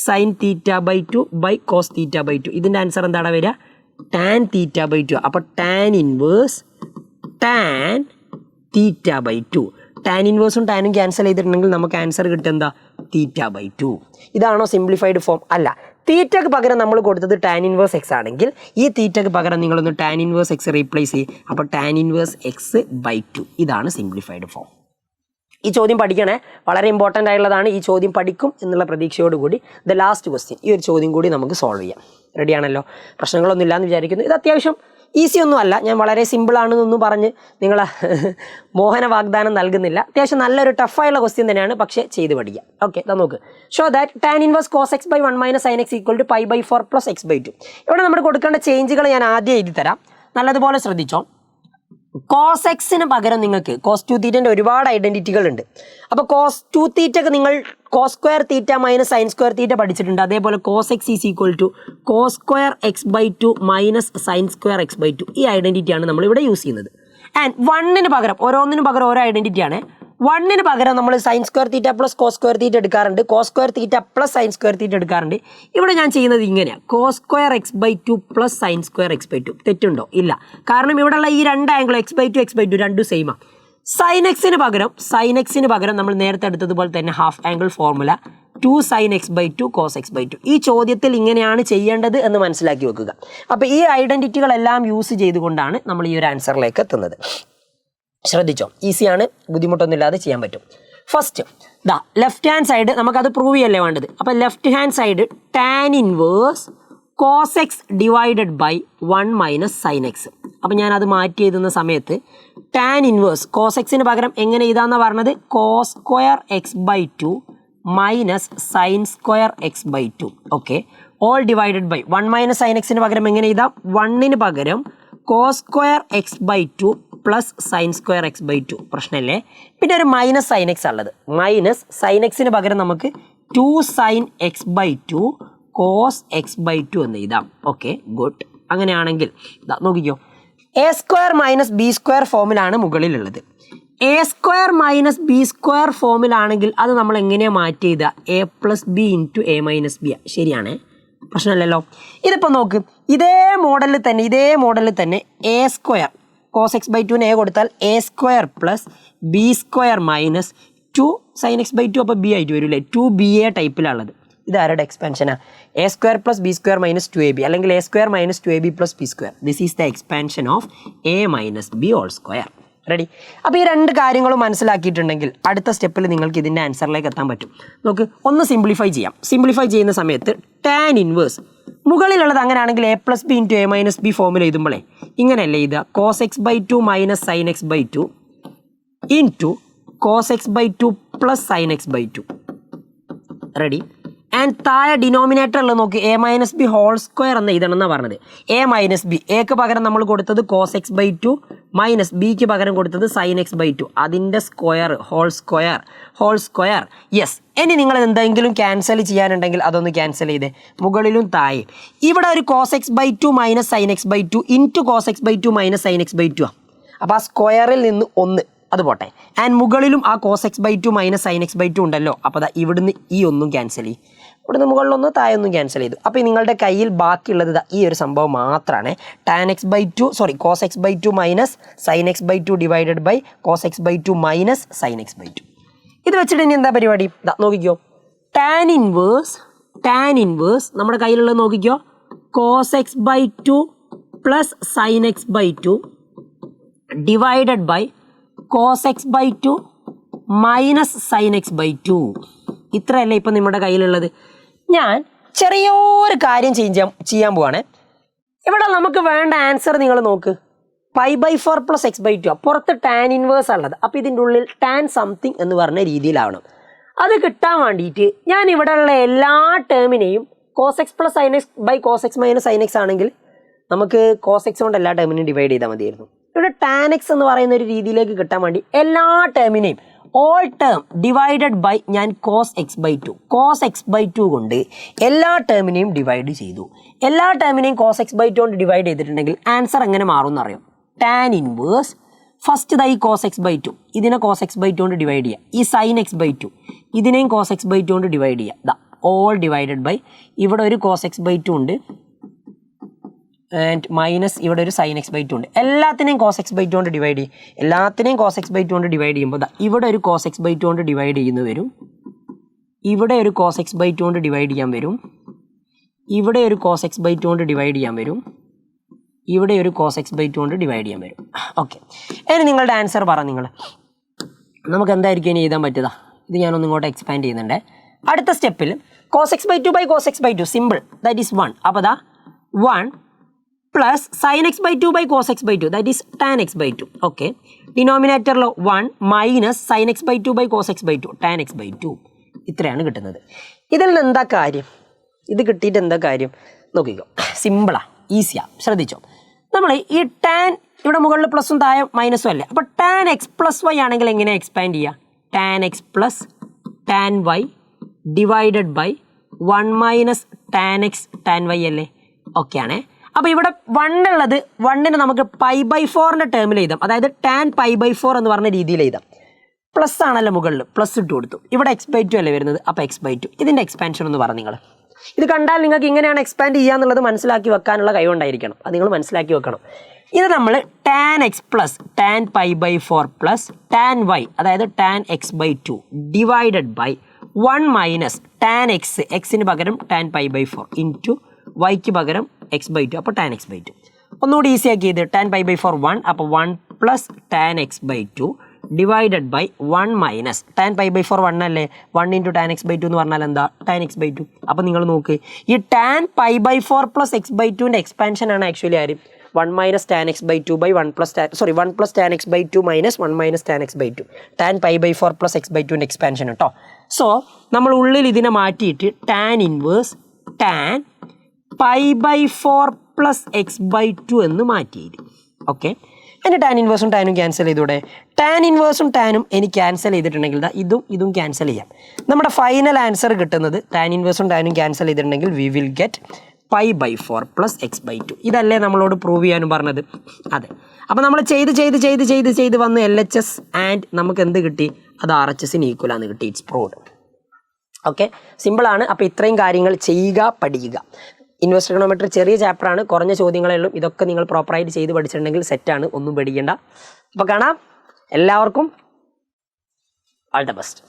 sine theta by 2 by cos theta by 2. ഇതിൻ്റെ ആൻസർ എന്താണ് വരിക? Tan theta by 2. അപ്പോൾ tan inverse tan theta by 2. Tan ഇൻവേഴ്സും ടാനും ക്യാൻസൽ ചെയ്തിട്ടുണ്ടെങ്കിൽ നമുക്ക് ആൻസർ കിട്ടുക എന്താ? Theta by 2. ഇതാണോ സിംപ്ലിഫൈഡ് ഫോം? അല്ല. തീറ്റക്ക് പകരം നമ്മൾ കൊടുത്തത് ടാൻ ഇൻവേഴ്സ് എക്സ് ആണെങ്കിൽ ഈ തീറ്റക്ക് പകരം നിങ്ങളൊന്ന് ടാൻ ഇൻവേഴ്സ് എക്സ് റീപ്ലേസ് ചെയ്യും. അപ്പോൾ ടാൻ ഇൻവേഴ്സ് എക്സ് ബൈ 2. ഇതാണ് സിംപ്ലിഫൈഡ് ഫോം. ഈ ചോദ്യം പഠിക്കണേ, വളരെ ഇമ്പോർട്ടൻ്റ് ആയിട്ടുള്ളതാണ്. ഈ ചോദ്യം പഠിക്കും എന്നുള്ള പ്രതീക്ഷയോടുകൂടി ദ ലാസ്റ്റ് ക്വസ്റ്റ്യൻ, ഈ ഒരു ചോദ്യം കൂടി നമുക്ക് സോൾവ് ചെയ്യാം. റെഡിയാണല്ലോ? പ്രശ്നങ്ങളൊന്നും ഇല്ലയെന്ന് വിചാരിക്കുന്നു. ഇത് അത്യാവശ്യം ഈസി ഒന്നും അല്ല, ഞാൻ വളരെ സിമ്പിളാണെന്നൊന്നും പറഞ്ഞ് നിങ്ങളെ മോഹന വാഗ്ദാനം നൽകുന്നില്ല. അത്യാവശ്യം നല്ലൊരു ടഫായുള്ള ക്വസ്റ്റ്യൻ തന്നെയാണ്, പക്ഷേ ചെയ്ത് പഠിക്കാം. ഓക്കെ, നോക്ക്. Show that tan inverse cos x by 1 minus sine x equal to pi by 4 plus x by 2. ഇവിടെ നമ്മൾ കൊടുക്കേണ്ട ചേഞ്ചുകൾ ഞാൻ ആദ്യം എഴുതി തരാം, നല്ലതുപോലെ ശ്രദ്ധിച്ചോ. കോസ് എക്സിന് പകരം നിങ്ങൾക്ക് കോസ് 2 തീറ്റൻ്റെ ഒരുപാട് ഐഡൻറ്റിറ്റികൾ ഉണ്ട്. അപ്പോൾ കോസ് 2 തീറ്റക്ക് നിങ്ങൾ cos square theta minus sine square theta പഠിച്ചിട്ടുണ്ട്. അതേപോലെ cos x is equal to cos square x by 2 minus sine square x by 2. ഈ ഐഡൻറ്റിറ്റിയാണ് നമ്മളിവിടെ യൂസ് ചെയ്യുന്നത്. ആൻഡ് 1ന് പകരം ഓരോന്നിനും പകരം ഓരോ ഐഡൻറ്റിറ്റിയാണ്. 1ന് പകരം നമ്മൾ sine square theta plus cos square theta എടുക്കാറുണ്ട്, cos square theta plus sine square theta എടുക്കാറുണ്ട്. ഇവിടെ ഞാൻ ചെയ്യുന്നത് ഇങ്ങനെയാണ്, cos square x by 2 plus sine square x by 2. തെറ്റുണ്ടോ? ഇല്ല. കാരണം ഇവിടെയുള്ള ഈ രണ്ട് ആംഗിൾ എക്സ് ബൈ 2 രണ്ടും സെയിമാണ്. സൈൻ എക്സിന് പകരം നമ്മൾ നേരത്തെ എടുത്തതുപോലെ തന്നെ half angle formula 2 sine x by 2 cos x by 2. ഈ ചോദ്യത്തിൽ ഇങ്ങനെയാണ് ചെയ്യേണ്ടത് എന്ന് മനസ്സിലാക്കി വെക്കുക. അപ്പോൾ ഈ ഐഡൻറ്റിറ്റികളെല്ലാം യൂസ് ചെയ്തുകൊണ്ടാണ് നമ്മൾ ഈ ഒരു ആൻസറിലേക്ക് എത്തുന്നത്. ശ്രദ്ധിച്ചോ, ഈസിയാണ്, ബുദ്ധിമുട്ടൊന്നുമില്ലാതെ ചെയ്യാൻ പറ്റും. ഫസ്റ്റ് ലെഫ്റ്റ് ഹാൻഡ് സൈഡ് നമുക്കത് പ്രൂവ് ചെയ്യല്ലേ വേണ്ടത്. അപ്പോൾ left hand side tan inverse cos x divided by 1 minus sine x. അപ്പോൾ ഞാനത് മാറ്റി എഴുതുന്ന സമയത്ത് ടാൻ ഇൻവേഴ്സ് കോസ് എക്സിന് പകരം എങ്ങനെ എഴുതാമെന്നാണ് പറഞ്ഞത്? Cos square x by 2 minus sine square x by 2. Okay, all divided by 1 minus sine എക്സിന് പകരം എങ്ങനെ എഴുതാം? 1ന് പകരം cos square x by 2 plus sine square x by 2. പ്രശ്നമല്ലേ? പിന്നെ ഒരു മൈനസ് സൈൻ എക്സ് ഉള്ളത്. മൈനസ് സൈൻ എക്സിന് പകരം നമുക്ക് 2 sine x by 2 cos x by 2 എന്ന് എഴുതാം. Okay, good. അങ്ങനെയാണെങ്കിൽ നോക്കിക്കോ, a square minus b square ഫോമിലാണ് മുകളിലുള്ളത്. A square minus b square ഫോമിലാണെങ്കിൽ അത് നമ്മൾ എങ്ങനെയാണ് മാറ്റി എഴുതുക? A plus b into a minus b. ശരിയാണ്, പ്രശ്നമല്ലല്ലോ. ഇതിപ്പോൾ നോക്ക്, ഇതേ മോഡലിൽ തന്നെ a square cos x by 2 a കൊടുത്താൽ a square plus b square minus 2 sine x by 2. അപ്പോൾ ബി ആയിട്ട് വരില്ലേ? 2ba ടൈപ്പിലുള്ളത്. ഇത് ആരുടെ എക്സ്പാൻഷനാണ്? A square plus b square minus 2ab, അല്ലെങ്കിൽ a square minus 2ab plus b square. This is the expansion of a minus b whole square. Ready? അപ്പോൾ ഈ രണ്ട് കാര്യങ്ങളും മനസ്സിലാക്കിയിട്ടുണ്ടെങ്കിൽ അടുത്ത സ്റ്റെപ്പിൽ നിങ്ങൾക്ക് ഇതിൻ്റെ ആൻസറിലേക്ക് എത്താൻ പറ്റും. നോക്ക്, ഒന്ന് സിംപ്ലിഫൈ ചെയ്യാം. സിംപ്ലിഫൈ ചെയ്യുന്ന സമയത്ത് ടാൻ ഇൻവേഴ്സ് മുകളിലുള്ളത് അങ്ങനെയാണെങ്കിൽ a plus b into a minus b ഫോമിൽ എഴുതുമ്പോഴേ ഇങ്ങനെയല്ലേ എഴുതുക? Cos x by 2 minus sine x by 2 into cos x by 2 plus sine x by 2. Ready? And താഴെ ഡിനോമിനേറ്ററിൽ നോക്കി a minus b whole square എന്ന് എഴുതണം എന്നാണ് പറഞ്ഞത്. എ മൈനസ് ബി, എക്ക് പകരം നമ്മൾ കൊടുത്തത് കോസ് എക്സ് ബൈ 2 മൈനസ് ബിക്ക് പകരം കൊടുത്തത് സൈൻ എക്സ് ബൈ 2. അതിൻ്റെ സ്ക്വയർ ഹോൾ സ്ക്വയർ. യെസ്. ഇനി നിങ്ങൾ എന്തെങ്കിലും ക്യാൻസൽ ചെയ്യാനുണ്ടെങ്കിൽ അതൊന്ന് ക്യാൻസൽ ചെയ്തേ, മുകളിലും താഴെ. ഇവിടെ ഒരു cos x by 2 minus sine x by 2 into cos x by 2 minus sine x by 2. അപ്പോൾ ആ സ്ക്വയറിൽ നിന്ന് 1 അത് പോട്ടെ. ആൻഡ് മുകളിലും ആ cos x by 2 minus sine x by 2 ഉണ്ടല്ലോ. അപ്പോൾ അതാ ഇവിടുന്ന് ഈ ഒന്നും ക്യാൻസൽ ചെയ്യും, ഇവിടുന്ന് മുകളിലൊന്ന് താഴെയൊന്നും ക്യാൻസൽ ചെയ്തു. അപ്പോൾ നിങ്ങളുടെ കയ്യിൽ ബാക്കിയുള്ളത് ഈ ഒരു സംഭവം മാത്രമാണ്. Cos x by 2 minus sine x by 2 divided by cos x by 2 minus sine x by 2. ഇത് വെച്ചിട്ട് ഇനി എന്താ പരിപാടി? നോക്കിക്കോ, ടാൻ ഇൻവേഴ്സ് നമ്മുടെ കയ്യിലുള്ളത് നോക്കിക്കോ, cos x by 2 plus sine x by 2 divided by cos x by 2 minus sine x by 2. ഇത്രയല്ലേ ഇപ്പം നമ്മുടെ കയ്യിലുള്ളത്. ഞാൻ ചെറിയൊരു കാര്യം ചെയ്യാൻ പോവാണ്. ഇവിടെ നമുക്ക് വേണ്ട ആൻസർ നിങ്ങൾ നോക്ക്, pi by 4 plus x by 2. പുറത്ത് ടാൻ ഇൻവേഴ്സ് ഉള്ളത്. അപ്പോൾ ഇതിൻ്റെ ഉള്ളിൽ ടാൻ സംതിങ് എന്ന് പറഞ്ഞ രീതിയിലാവണം. അത് കിട്ടാൻ വേണ്ടിയിട്ട് ഞാൻ ഇവിടെ ഉള്ള എല്ലാ ടേമിനെയും cos x plus sine x by cos x minus sine x ആണെങ്കിൽ നമുക്ക് കോസ് എക്സ് കൊണ്ട് എല്ലാ ടേമിനെയും ഡിവൈഡ് ചെയ്താൽ മതിയായിരുന്നു. ഇവിടെ ടാൻ എക്സ് എന്ന് പറയുന്ന ഒരു രീതിയിലേക്ക് കിട്ടാൻ വേണ്ടി എല്ലാ ടേമിനെയും ഓൾ ടേം ഡിവൈഡഡ് ബൈ ഞാൻ കോസ് എക്സ് ബൈ ടു കൊണ്ട് എല്ലാ ടേമിനെയും ഡിവൈഡ് ചെയ്തു. എല്ലാ ടേമിനെയും കോസ് എക്സ് ബൈ ടു കൊണ്ട് ഡിവൈഡ് ചെയ്തിട്ടുണ്ടെങ്കിൽ ആൻസർ എങ്ങനെ മാറും എന്നറിയാം. ടാൻ ഇൻവേഴ്സ് ഫസ്റ്റ് ഈ കോസ് എക്സ് ബൈ ടു ഇതിനെ കോസ് എക്സ് ബൈ ടു കൊണ്ട് ഡിവൈഡ് ചെയ്യുക. ഈ സൈൻ എക്സ് ബൈ ടു ഇതിനെയും കോസ് എക്സ് ബൈ ടു കൊണ്ട് ഡിവൈഡ് ചെയ്യുക. ഓൾ ഡിവൈഡഡ് ബൈ ഇവിടെ ഒരു കോസ് എക്സ് ബൈ ടു ഉണ്ട് ആൻഡ് മൈനസ് ഇവിടെ ഒരു സൈൻ എക്സ് ബൈ ടു ഉണ്ട്. എല്ലാത്തിനെയും കോസ് എക്സ് ബൈ ടു കൊണ്ട് ഡിവൈഡ് ചെയ്യും. എല്ലാത്തിനെയും കോസ് എക്സ് ബൈ ടു കൊണ്ട് ഡിവൈഡ് ചെയ്യുമ്പോൾ ഇവിടെ ഒരു കോസ് എക്സ് ബൈ ടു കൊണ്ട് ഡിവൈഡ് ചെയ്യുന്ന വരും. ഇവിടെ ഒരു കോസ് എക്സ് ബൈ ടു കൊണ്ട് ഡിവൈഡ് ചെയ്യാൻ വരും. ഇവിടെ ഒരു കോസ് എക്സ് ബൈ ടു കൊണ്ട് ഡിവൈഡ് ചെയ്യാൻ വരും. ഇവിടെ ഒരു കോസ് എക്സ് ബൈ ടു കൊണ്ട് ഡിവൈഡ് ചെയ്യാൻ വരും. ഓക്കെ, ഇനി നിങ്ങളുടെ ആൻസർ പറ. നിങ്ങൾ നമുക്ക് എന്തായിരിക്കും ഇനി എഴുതാൻ പറ്റുക? ഇത് ഞാനൊന്ന് ഇങ്ങോട്ട് എക്സ്പാൻഡ് ചെയ്യുന്നുണ്ട്. അടുത്ത സ്റ്റെപ്പിൽ cos x by two by cos x by two simple, that is 1. അപ്പോൾ 1 plus sine x by two by cos x by two, that is tan x by two. Okay, ഡിനോമിനേറ്ററിലോ 1 minus sine x by two by cos x by two, tan x by two. ഇത്രയാണ് കിട്ടുന്നത്. ഇതിൽ നിന്ന് എന്താ കാര്യം? ഇത് കിട്ടിയിട്ട് എന്താ കാര്യം നോക്കിക്കോ. സിമ്പിളാണ്, ഈസിയാണ്, ശ്രദ്ധിച്ചോ. നമ്മൾ ഈ ടാൻ ഇവിടെ മുകളിൽ പ്ലസും താഴെ മൈനസും അല്ലേ. അപ്പോൾ ടാൻ എക്സ് പ്ലസ് വൈ ആണെങ്കിൽ എങ്ങനെ എക്സ്പാൻഡ് ചെയ്യുക? Tan x plus tan y divided by 1 minus tan x tan y അല്ലേ. ഓക്കെ ആണേ. അപ്പോൾ ഇവിടെ 1 ഉള്ളത് 1ന് നമുക്ക് π/4 ടേമിൽ എഴുതാം. അതായത് ടാൻ π/4 എന്ന് പറഞ്ഞ രീതിയിൽ എഴുതാം. പ്ലസ് ആണല്ലോ മുകളിൽ, പ്ലസ് ഇട്ട് കൊടുത്തു. ഇവിടെ എക്സ് ബൈ ടു അല്ലേ വരുന്നത്, അപ്പോൾ എക്സ് ബൈ ടു. ഇതിൻ്റെ എക്സ്പാൻഷൻ എന്ന് പറഞ്ഞു നിങ്ങൾ. ഇത് കണ്ടാൽ നിങ്ങൾക്ക് ഇങ്ങനെയാണ് എക്സ്പാൻഡ് ചെയ്യുക എന്നുള്ളത് മനസ്സിലാക്കി വെക്കാനുള്ള കഴിവുണ്ടായിരിക്കണം. അത് നിങ്ങൾ മനസ്സിലാക്കി വെക്കണം. ഇത് നമ്മൾ tan x plus tan π/4 plus tan y അതായത് tan x by two divided by 1 minus tan x, എക്സിന് പകരം ടാൻ π/4 ഇൻറ്റു വൈക്ക് പകരം എക്സ് ബൈ ടു, അപ്പോൾ ടാൻ എക്സ് ബൈ ടു. ഒന്നുകൂടി ഈസി ആക്കി ചെയ്ത് ടാൻ π/4 1, അപ്പോൾ 1 plus tan x by two divided by 1 minus tan π/4 1 അല്ലേ. 1 into tan x by two എന്ന് പറഞ്ഞാൽ എന്താ? Tan x by two. അപ്പോൾ നിങ്ങൾ നോക്ക്, ഈ ടാൻ π/4 പ്ലസ് എക്സ് ബൈ ടുവിൻ്റെ എക്സ്പാൻഷനാണ് ആക്ച്വലി ആരും 1 minus tan x by two by 1 plus tan x by two minus 1 minus tan x by two. Tan π/4 plus x by ടുവിൻ്റെ എക്സ്പാൻഷൻ കേട്ടോ. So നമ്മൾ ഉള്ളിൽ ഇതിനെ മാറ്റിയിട്ട് tan inverse tan π/4 plus x by two എന്ന് മാറ്റിയത്. Okay, എൻ്റെ tan ഇൻവേഴ്സും ടാനും ക്യാൻസൽ ചെയ്തൂടെ? ടാൻ ഇൻവേഴ്സും ടാനും എനിക്ക് ക്യാൻസൽ ചെയ്തിട്ടുണ്ടെങ്കിൽ ഇതും ക്യാൻസൽ ചെയ്യാം. നമ്മുടെ ഫൈനൽ ആൻസർ കിട്ടുന്നത് ടാൻ ഇൻവേഴ്സും ടാനും ക്യാൻസൽ ചെയ്തിട്ടുണ്ടെങ്കിൽ we will get π/4 plus x by two. ഇതല്ലേ നമ്മളോട് പ്രൂവ് ചെയ്യാനും പറഞ്ഞത്? അതെ. അപ്പോൾ നമ്മൾ ചെയ്ത് വന്ന് LHS ആൻഡ് നമുക്ക് എന്ത് കിട്ടി? അത് RHSന് ഈക്വലാന്ന് കിട്ടി. It's proved. ഓക്കെ, സിമ്പിളാണ്. അപ്പോൾ ഇത്രയും കാര്യങ്ങൾ ചെയ്യുക, പഠിക്കുക. ഇൻവേഴ്സ് ട്രിഗണോമെട്രി ചെറിയ ചാപ്റ്ററാണ്, കുറഞ്ഞ ചോദ്യങ്ങളേ ഉള്ളൂ. ഇതൊക്കെ നിങ്ങൾ പ്രോപ്പറായിട്ട് ചെയ്ത് പഠിച്ചിട്ടുണ്ടെങ്കിൽ സെറ്റാണ്, ഒന്നും പേടിക്കേണ്ട. അപ്പോൾ കാണാം. എല്ലാവർക്കും ഓൾ ദ ബെസ്റ്റ്.